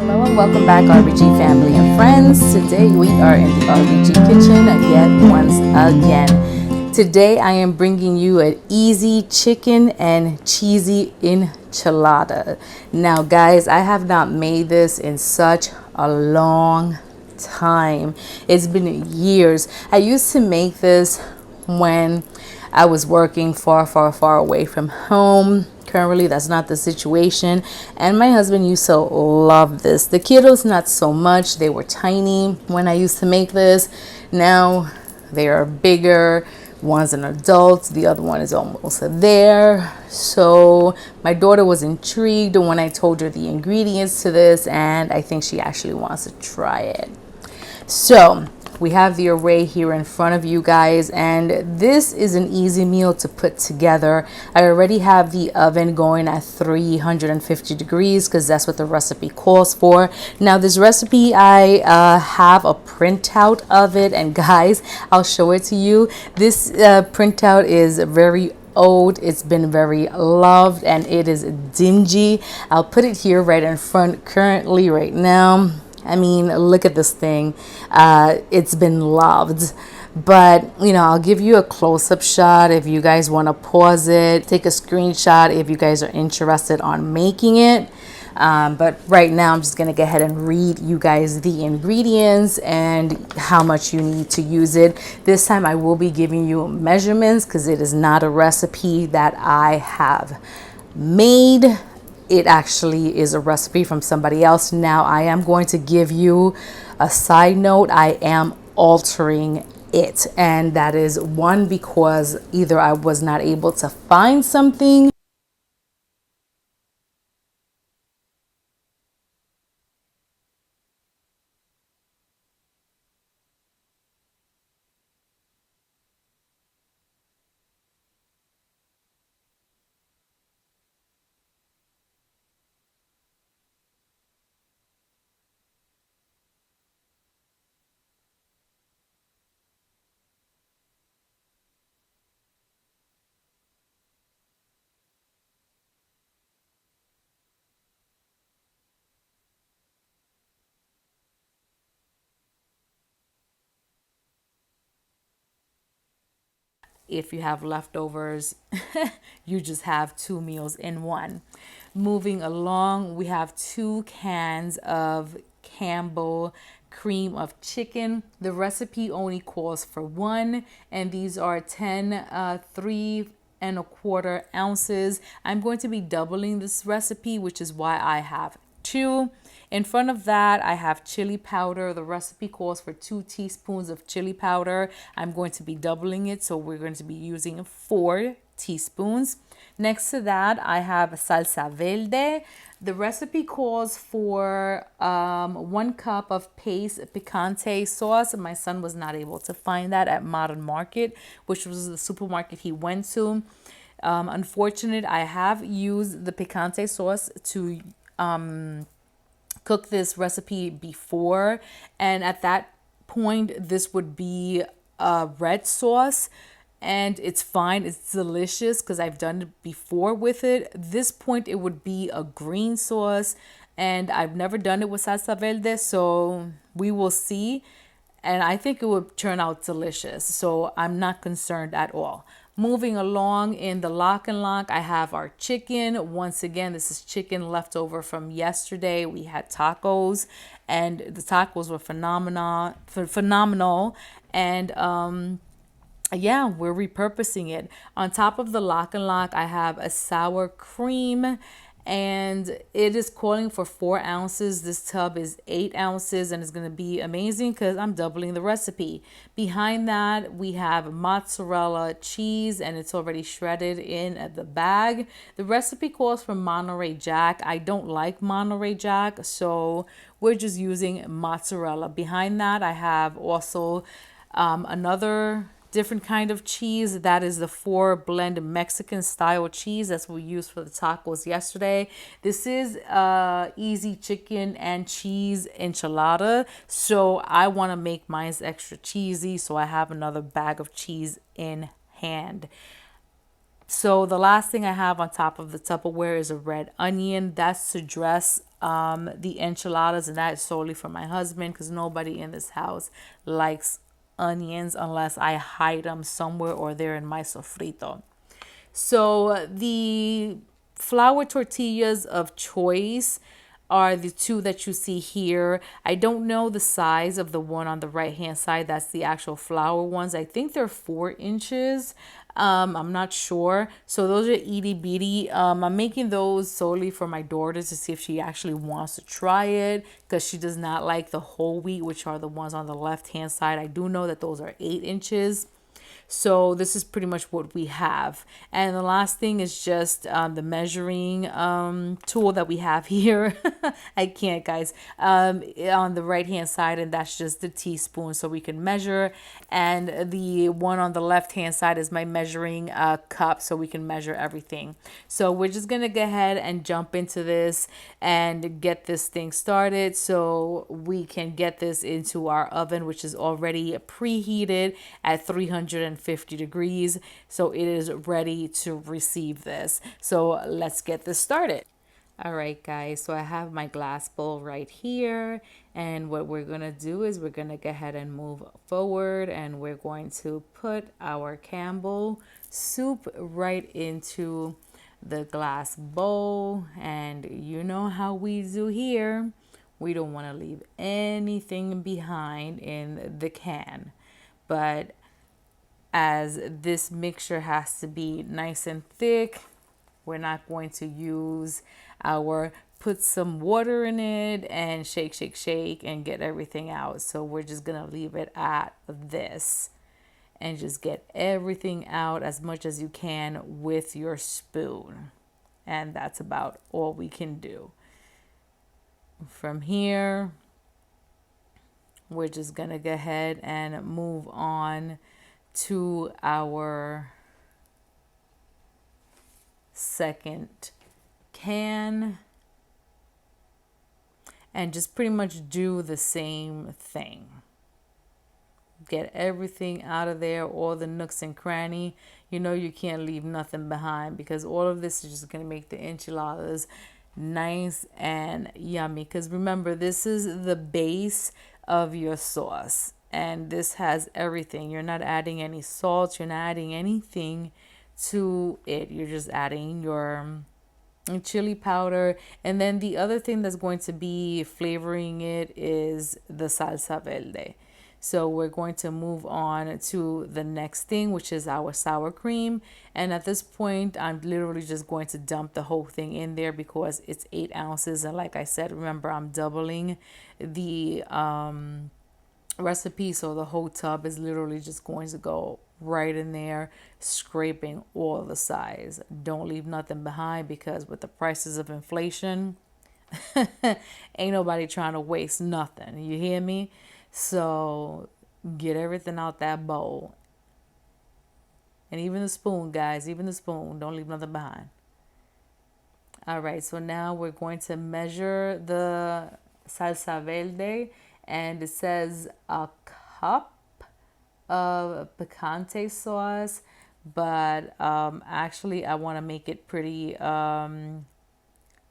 Hello and welcome back, RBG family and friends. Today we are in the RBG kitchen yet once again. Today I am bringing you an easy chicken and cheesy enchilada. Now guys, I have not made this in such a long time. It's been years. I used to make this when I was working far away from home. Currently, that's not the situation. And my husband used to love this. The kiddos, not so much. They were tiny when I used to make this. Now they are bigger. One's an adult, the other one is almost there. So my daughter was intrigued when I told her the ingredients to this, and I think she actually wants to try it. So we have the array here in front of you guys, and this is an easy meal to put together. I already have the oven going at 350 degrees because that's what the recipe calls for. Now this recipe, I have a printout of it, and guys, I'll show it to you. This printout is very old. It's been very loved and it is dingy. I'll put it here right in front currently right now. I mean, look at this thing. It's been loved. But, you know, I'll give you a close-up shot if you guys want to pause it. Take a screenshot if you guys are interested on making it. But right now, I'm just going to go ahead and read you guys the ingredients and how much you need to use it. This time, I will be giving you measurements because it is not a recipe that I have made. It actually is a recipe from somebody else. Now I am going to give you a side note. I am altering it, and that is one because either I was not able to find something. If you have leftovers, you just have two meals in one. Moving along, we have 2 cans of Campbell cream of chicken. The recipe only calls for one, and these are 3¼ ounces. I'm going to be doubling this recipe, which is why I have two. In front of that, I have chili powder. The recipe calls for 2 teaspoons of chili powder. I'm going to be doubling it, so we're going to be using 4 teaspoons. Next to that, I have salsa verde. The recipe calls for 1 cup of paste picante sauce. My son was not able to find that at Modern Market, which was the supermarket he went to. Unfortunate, I have used the picante sauce to cook this recipe before, and at that point this would be a red sauce, and it's fine, it's delicious because I've done it before with it. This point it would be a green sauce, and I've never done it with salsa verde, so we will see, and I think it would turn out delicious, so I'm not concerned at all. Moving along in the lock and lock, I have our chicken. Once again, this is chicken left over from yesterday. We had tacos, and the tacos were phenomenal. And yeah, we're repurposing it. On top of the lock and lock, I have a sour cream, and it is calling for 4 ounces. This tub is 8 ounces, and it's going to be amazing because I'm doubling the recipe. Behind that, we have mozzarella cheese, and it's already shredded in the bag. The recipe calls for Monterey Jack. I don't like Monterey Jack, so we're just using mozzarella. Behind that, I have also another different kind of cheese. That is the 4-blend Mexican style cheese. That's what we used for the tacos yesterday. This is easy chicken and cheese enchilada, so I want to make mine extra cheesy, so I have another bag of cheese in hand. So the last thing I have on top of the Tupperware is a red onion. That's to dress the enchiladas, and that is solely for my husband because nobody in this house likes onions unless I hide them somewhere or they're in my sofrito. So the flour tortillas of choice are the two that you see here. I don't know the size of the one on the right hand side. That's the actual flour ones. I think they're 4 inches. I'm not sure. So those are itty bitty. I'm making those solely for my daughter to see if she actually wants to try it because she does not like the whole wheat, which are the ones on the left hand side. I do know that those are 8 inches. So this is pretty much what we have. And the last thing is just the measuring tool that we have here. I can't, guys. On the right hand side, and that's just the teaspoon so we can measure. And the one on the left hand side is my measuring cup so we can measure everything. So we're just going to go ahead and jump into this and get this thing started so we can get this into our oven, which is already preheated at 350 degrees. So it is ready to receive this. So let's get this started. All right, guys, so I have my glass bowl right here. And what we're going to do is we're going to go ahead and move forward. And we're going to put our Campbell soup right into the glass bowl. And you know how we do here. We don't want to leave anything behind in the can. But as this mixture has to be nice and thick, we're not going to use our put some water in it and shake, shake, shake and get everything out. So we're just going to leave it at this and just get everything out as much as you can with your spoon. And that's about all we can do. From here, we're just going to go ahead and move on to our second can and just pretty much do the same thing. Get everything out of there, all the nooks and cranny. You know you can't leave nothing behind because all of this is just going to make the enchiladas nice and yummy. Because remember, this is the base of your sauce and this has everything. You're not adding any salt, you're not adding anything to it. You're just adding your chili powder, and then the other thing that's going to be flavoring it is the salsa verde. So we're going to move on to the next thing, which is our sour cream. And at this point, I'm literally just going to dump the whole thing in there because it's 8 ounces. And like I said, remember, I'm doubling the recipe. So the whole tub is literally just going to go right in there, scraping all the sides. Don't leave nothing behind because with the prices of inflation, ain't nobody trying to waste nothing. You hear me? So get everything out that bowl. And even the spoon, guys, even the spoon. Don't leave nothing behind. All right, so now we're going to measure the salsa verde. And it says a cup of picante sauce. But actually, I want to make it pretty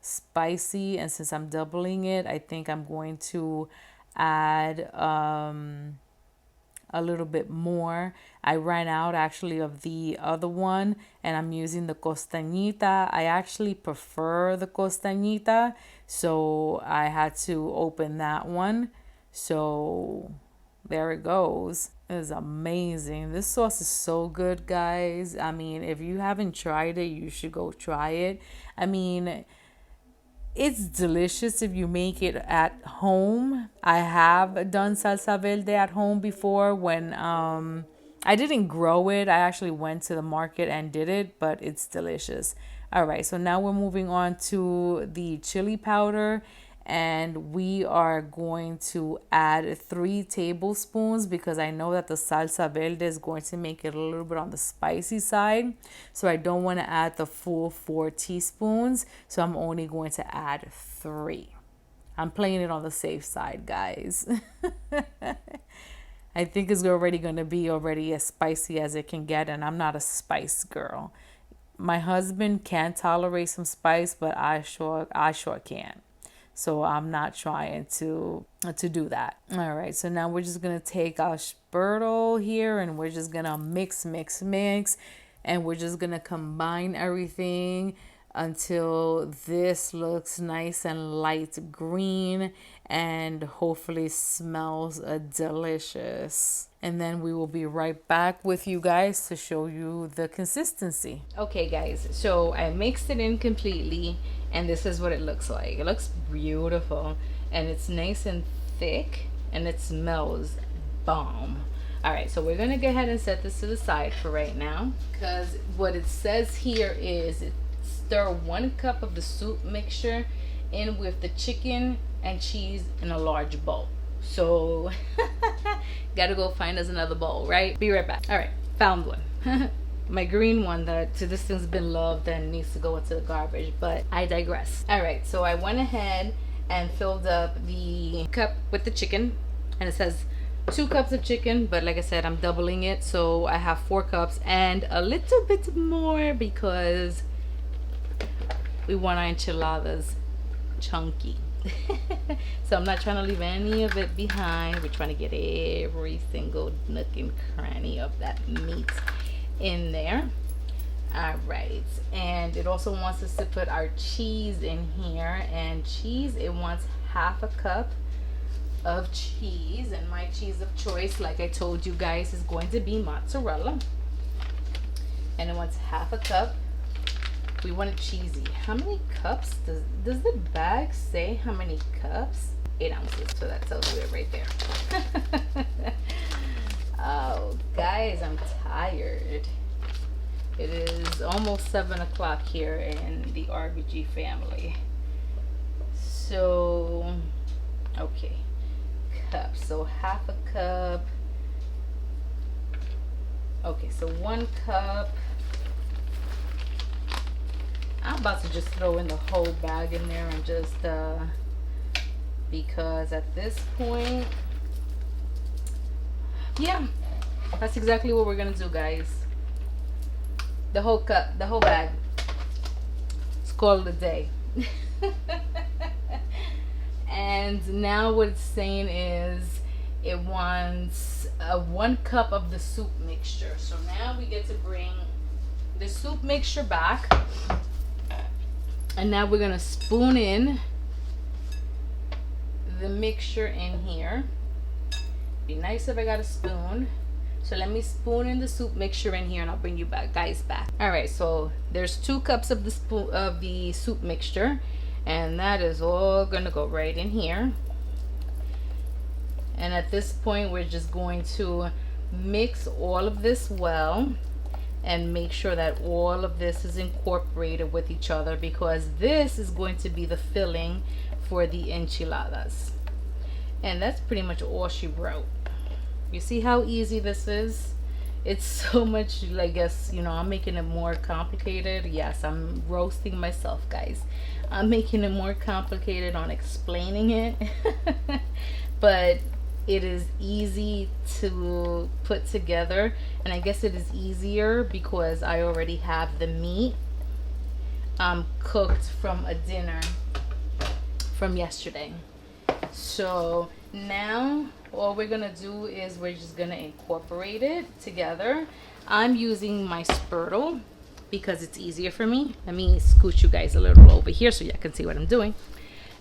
spicy. And since I'm doubling it, I think I'm going to add a little bit more. I ran out actually of the other one and I'm using the costañita. I actually prefer the costañita, so I had to open that one. So there it goes. It is amazing. This sauce is so good, guys. I mean, if you haven't tried it, you should go try it. I mean, it's delicious if you make it at home. I have done salsa verde at home before when I didn't grow it. I actually went to the market and did it, but it's delicious. All right, so now we're moving on to the chili powder. And we are going to add 3 tablespoons because I know that the salsa verde is going to make it a little bit on the spicy side. So I don't want to add the full 4 teaspoons. So I'm only going to add 3. I'm playing it on the safe side, guys. I think it's already going to be already as spicy as it can get. And I'm not a spice girl. My husband can tolerate some spice, but I sure can't. So I'm not trying to do that. All right, so now we're just gonna take our spurtle here and we're just gonna mix, and we're just gonna combine everything until this looks nice and light green and hopefully smells delicious. And then we will be right back with you guys to show you the consistency. Okay guys, so I mixed it in completely and this is what it looks like. It looks beautiful and it's nice and thick and it smells bomb. All right, so we're gonna go ahead and set this to the side for right now, because what it says here is stir 1 cup of the soup mixture in with the chicken and cheese in a large bowl. So gotta go find us another bowl, right? Be right back. All right, found one. My green one that to this thing's been loved and needs to go into the garbage, but I digress. All right, so I went ahead and filled up the cup with the chicken, and it says 2 cups of chicken, but like I said, I'm doubling it, so I have 4 cups and a little bit more because we want our enchiladas chunky. So I'm not trying to leave any of it behind. We're trying to get every single nook and cranny of that meat in there. All right, and it also wants us to put our cheese in here, and cheese, it wants 1/2 cup of cheese, and my cheese of choice, like I told you guys, is going to be mozzarella, and it wants 1/2 cup. We want it cheesy. How many cups does the bag say? How many cups? 8 ounces, so that tells you it right there. Oh guys, I'm tired. It is almost 7 o'clock here in the RBG family. So okay, cups, so 1/2 cup. Okay, so 1 cup. I'm about to just throw in the whole bag in there and just because at this point, yeah, that's exactly what we're gonna do, guys. The whole cup, the whole bag. It's called a day. And now what it's saying is it wants 1 cup of the soup mixture. So now we get to bring the soup mixture back, and now we're gonna spoon in the mixture in here. Be nice if I got a spoon. So let me spoon in the soup mixture in here and I'll bring you guys back. All right, so there's 2 cups of the soup mixture, and that is all gonna go right in here. And at this point, we're just going to mix all of this well and make sure that all of this is incorporated with each other, because this is going to be the filling for the enchiladas. And that's pretty much all she wrote. You see how easy this is? It's so much, I guess, you know, I'm making it more complicated. Yes, I'm roasting myself, guys. I'm making it more complicated on explaining it. But it is easy to put together, and I guess it is easier because I already have the meat cooked from a dinner from yesterday. So now all we're gonna do is we're just gonna incorporate it together. I'm using my spurtle because it's easier for me. Let me scoot you guys a little over here so you can see what I'm doing.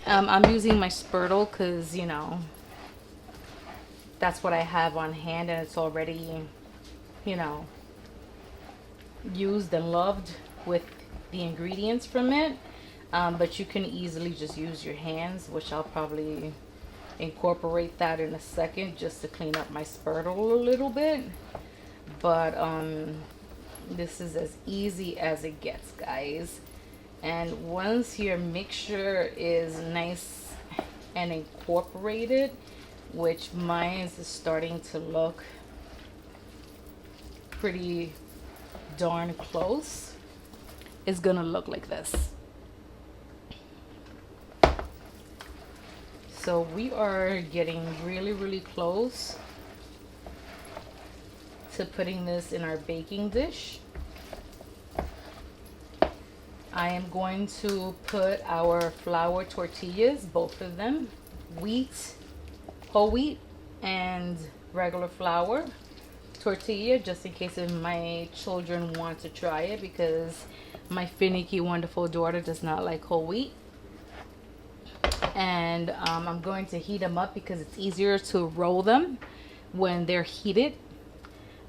I'm using my spurtle because, you know, that's what I have on hand, and it's already, you know, used and loved with the ingredients from it. But you can easily just use your hands, which I'll probably incorporate that in a second just to clean up my spurtle a little bit. But this is as easy as it gets, guys. And once your mixture is nice and incorporated, which mine is starting to look pretty darn close, it's gonna look like this. So we are getting really close to putting this in our baking dish. I am going to put our flour tortillas, both of them, wheat, whole wheat, and regular flour tortilla, just in case if my children want to try it, because my finicky, wonderful daughter does not like whole wheat. And I'm going to heat them up because it's easier to roll them when they're heated.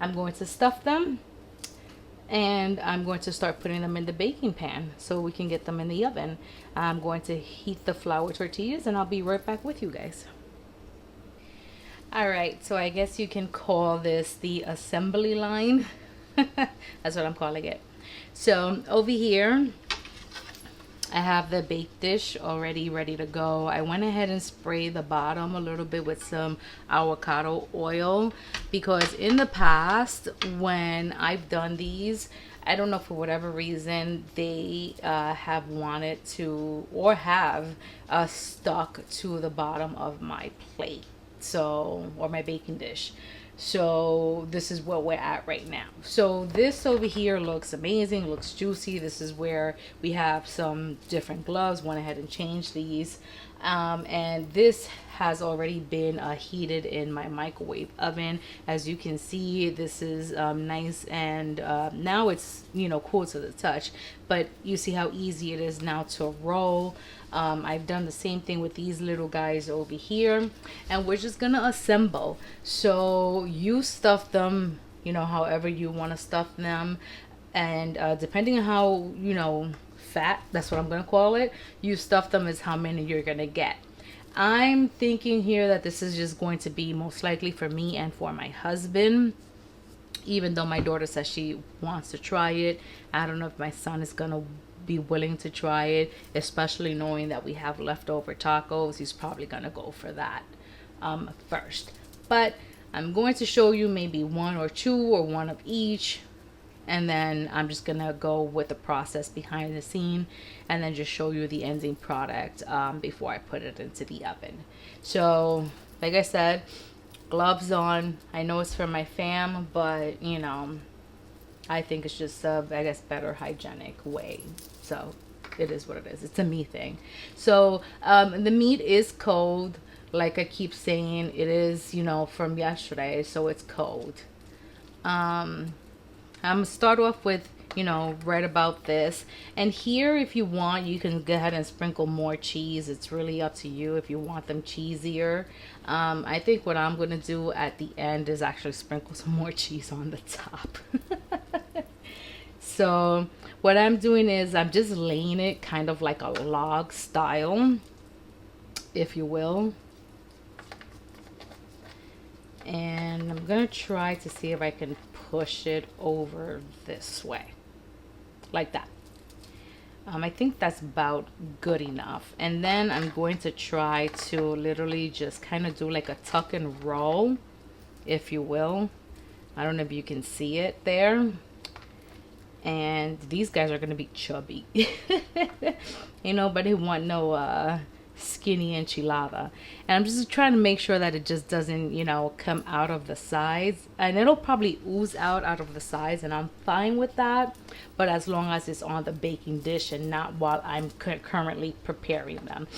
I'm going to stuff them, and I'm going to start putting them in the baking pan so we can get them in the oven. I'm going to heat the flour tortillas, and I'll be right back with you guys. All right, so I guess you can call this the assembly line. That's what I'm calling it. So over here, I have the baked dish already ready to go. I went ahead and sprayed the bottom a little bit with some avocado oil, because in the past when I've done these, I don't know, for whatever reason, they have wanted to, or have stuck to the bottom of my plate, so, or my baking dish. So this is what we're at right now. So this over here looks amazing, looks juicy. This is where we have some different gloves. Went ahead and changed these. And this has already been heated in my microwave oven. As you can see, this is nice, and now it's, you know, cool to the touch, but you see how easy it is now to roll. I've done the same thing with these little guys over here, and we're just gonna assemble. So you stuff them, you know, however you want to stuff them, and depending on how, you know, fat, that's what I'm gonna call it, you stuff them, is how many you're gonna get. I'm thinking here that this is just going to be most likely for me and for my husband, even though my daughter says she wants to try it. I don't know if my son is gonna be willing to try it, especially knowing that we have leftover tacos. He's probably gonna go for that first, but I'm going to show you maybe one or two or one of each, and then I'm just gonna go with the process behind the scene, and then just show you the ending product before I put it into the oven. So like I said, gloves on. I know it's for my fam, but you know, I think it's just a, I guess, better hygienic way. So it is what it is. It's a me thing. So the meat is cold. Like I keep saying, it is, you know, from yesterday, so it's cold. I'm gonna start off with, you know, right about this. And here, if you want, you can go ahead and sprinkle more cheese. It's really up to you if you want them cheesier. I think what I'm gonna do at the end is actually sprinkle some more cheese on the top. So what I'm doing is I'm just laying it kind of like a log style, if you will. And I'm gonna try to see if I can push it over this way, like that. I think that's about good enough. And then I'm going to try to literally just kind of do like a tuck and roll, if you will. I don't know if you can see it there. And these guys are going to be chubby. You know, but they want no skinny enchilada. And I'm just trying to make sure that it just doesn't, you know, come out of the sides. And it'll probably ooze out of the sides, and I'm fine with that. But as long as it's on the baking dish and not while I'm currently preparing them.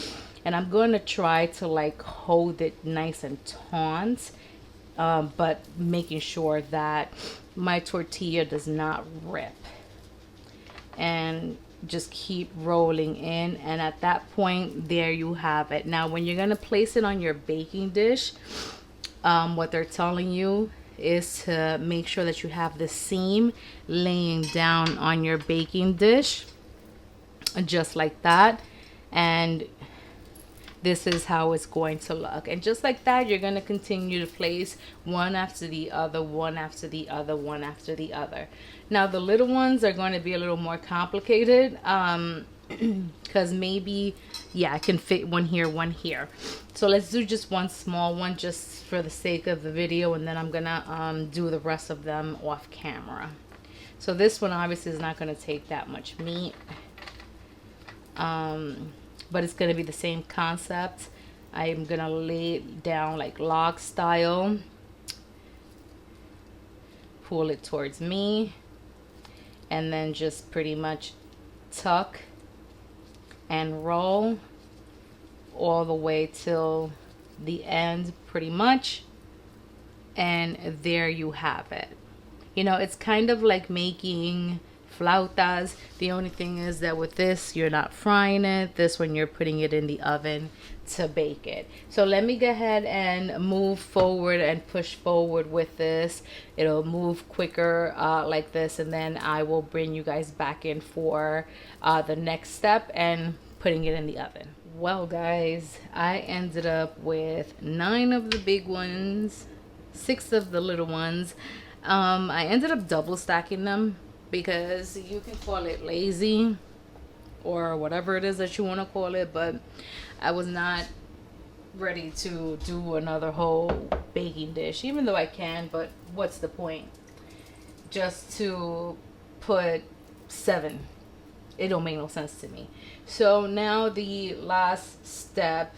And I'm going to try to like hold it nice and taut, but making sure that my tortilla does not rip. And just keep rolling in, and at that point, there you have it. Now when you're going to place it on your baking dish, what they're telling you is to make sure that you have the seam laying down on your baking dish, just like that. And this is how it's going to look. And just like that, you're going to continue to place one after the other, one after the other, one after the other. Now the little ones are going to be a little more complicated, because maybe, yeah, I can fit one here, one here. So let's do just one small one just for the sake of the video, and then I'm gonna do the rest of them off camera. So this one obviously is not going to take that much meat, but it's going to be the same concept. I'm going to lay it down like log style, pull it towards me, and then just pretty much tuck and roll all the way till the end pretty much, and there you have it. You know, it's kind of like making flautas. The only thing is that with this, you're not frying it. This one, you're putting it in the oven to bake it. So let me go ahead and move forward and push forward with this. It'll move quicker like this, and then I will bring you guys back in for the next step and putting it in the oven. Well, guys, I ended up with 9 of the big ones, 6 of the little ones. I ended up double stacking them because you can call it lazy or whatever it is that you want to call it, but I was not ready to do another whole baking dish, even though I can, but what's the point? Just to put 7. It don't make no sense to me. So now the last step,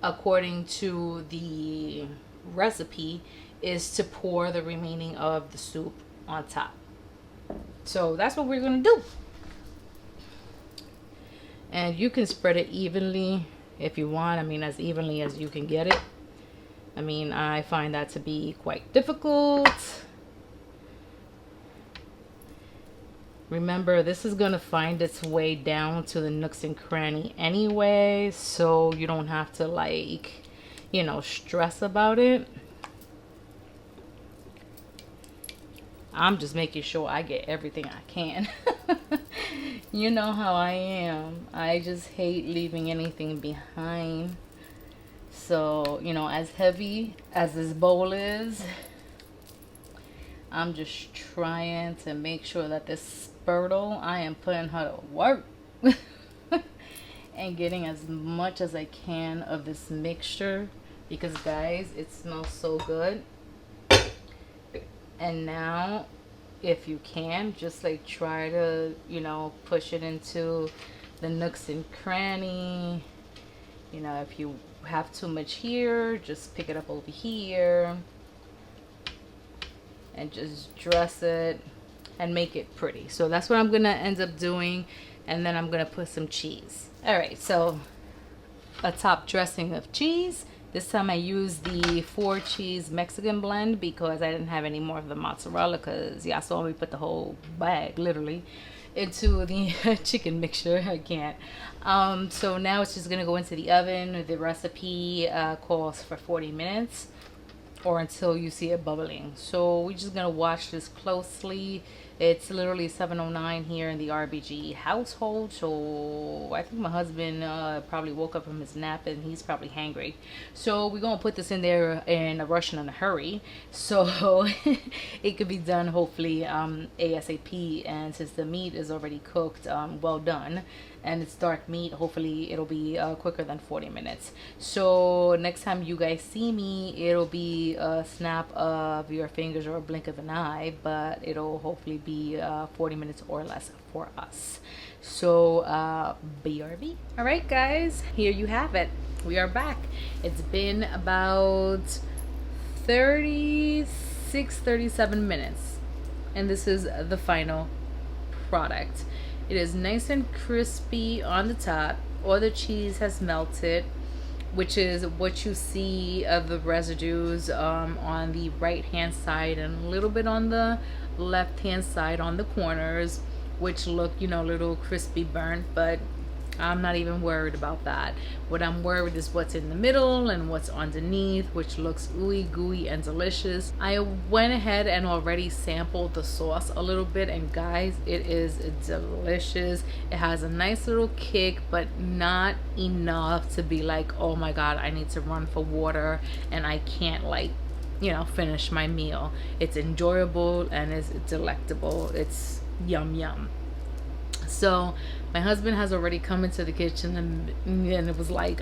according to the recipe, is to pour the remaining of the soup on top. So that's what we're gonna do. And you can spread it evenly if you want. I mean, as evenly as you can get it. I mean, I find that to be quite difficult. Remember, this is gonna find its way down to the nooks and cranny anyway, so you don't have to, like, you know, stress about it. I'm just making sure I get everything I can. You know how I am. I just hate leaving anything behind. So, you know, as heavy as this bowl is, I'm just trying to make sure that this spurtle, I am putting her to work. And getting as much as I can of this mixture, because guys, it smells so good. And now, if you can, just like try to, you know, push it into the nooks and cranny. You know, if you have too much here, just pick it up over here and just dress it and make it pretty. So that's what I'm gonna end up doing, and then I'm gonna put some cheese. All right, so a top dressing of cheese. This time I used the 4 cheese Mexican blend because I didn't have any more of the mozzarella, because y'all saw me put the whole bag literally into the chicken mixture. I can't. So now it's just gonna go into the oven. The recipe calls for 40 minutes or until you see it bubbling. So we're just gonna watch this closely. It's literally 7:09 here in the RBG household, so I think my husband probably woke up from his nap and he's probably hangry. So we're gonna put this in there in a rush and in a hurry, so it could be done hopefully ASAP. And since the meat is already cooked, well done, and it's dark meat, hopefully it'll be quicker than 40 minutes. So next time you guys see me, it'll be a snap of your fingers or a blink of an eye, but it'll hopefully be 40 minutes or less for us. So BRB. All right, guys, here you have it. We are back. It's been about 37 minutes, and this is the final product. It is nice and crispy on the top. All the cheese has melted, which is what you see of the residues on the right hand side and a little bit on the left hand side on the corners, which look, you know, a little crispy burnt, but I'm not even worried about that. What I'm worried is what's in the middle and what's underneath, which looks ooey gooey and delicious. I went ahead and already sampled the sauce a little bit, and guys, it is delicious. It has a nice little kick, but not enough to be like, oh my god, I need to run for water and I can't, like, you know, finish my meal. It's enjoyable and it's delectable. It's yum yum. So my husband has already come into the kitchen, and it was like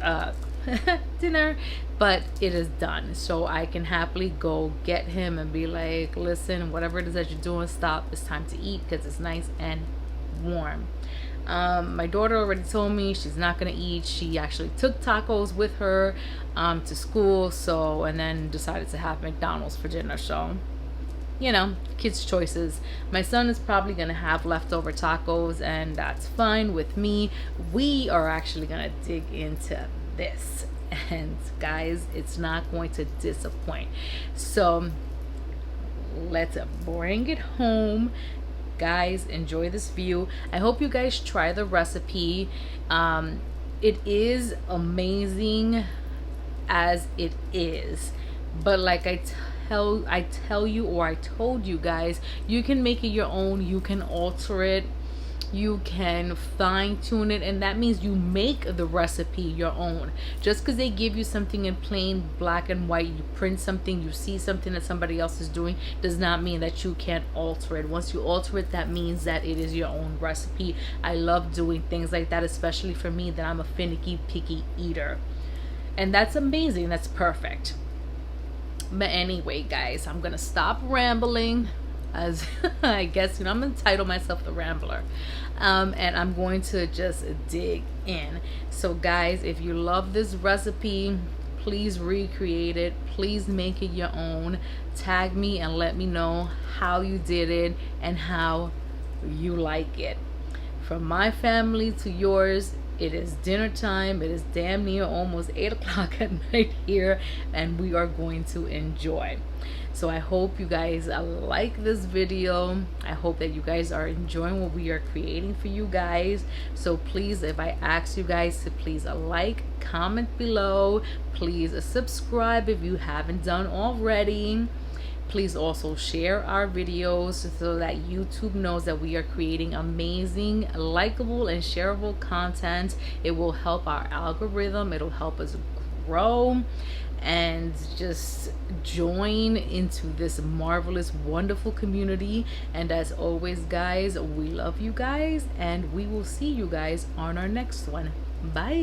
dinner, but it is done, so I can happily go get him and be like, listen, whatever it is that you're doing, stop, it's time to eat, because it's nice and warm. My daughter already told me she's not gonna eat. She actually took tacos with her to school, so, and then decided to have McDonald's for dinner. So you know, kids' choices. My son is probably gonna have leftover tacos, and that's fine with me. We are actually gonna dig into this, and guys, it's not going to disappoint. So let's bring it home. Guys, enjoy this view. I hope you guys try the recipe. It is amazing as it is, but like I tell you, or I told you guys, you can make it your own. You can alter it, you can fine tune it, and that means you make the recipe your own. Just because they give you something in plain black and white, you print something, you see something that somebody else is doing, does not mean that you can't alter it. Once you alter it, that means that it is your own recipe. I love doing things like that, especially for me, that I'm a finicky, picky eater, and that's amazing. That's perfect. But anyway, guys, I'm gonna stop rambling, as I guess, you know, I'm gonna title myself the Rambler, and I'm going to just dig in. So guys, if you love this recipe, please recreate it, please make it your own. Tag me and let me know how you did it and how you like it. From my family to yours, it is dinner time. It is damn near almost 8 o'clock at night here, and we are going to enjoy. So I hope you guys like this video. I hope that you guys are enjoying what we are creating for you guys. So please, if I ask you guys to please like, comment below, please subscribe if you haven't done already. Please also share our videos so that YouTube knows that we are creating amazing, likable, and shareable content. It will help our algorithm. It'll help us grow and just join into this marvelous, wonderful community. And as always, guys, we love you guys, and we will see you guys on our next one. Bye.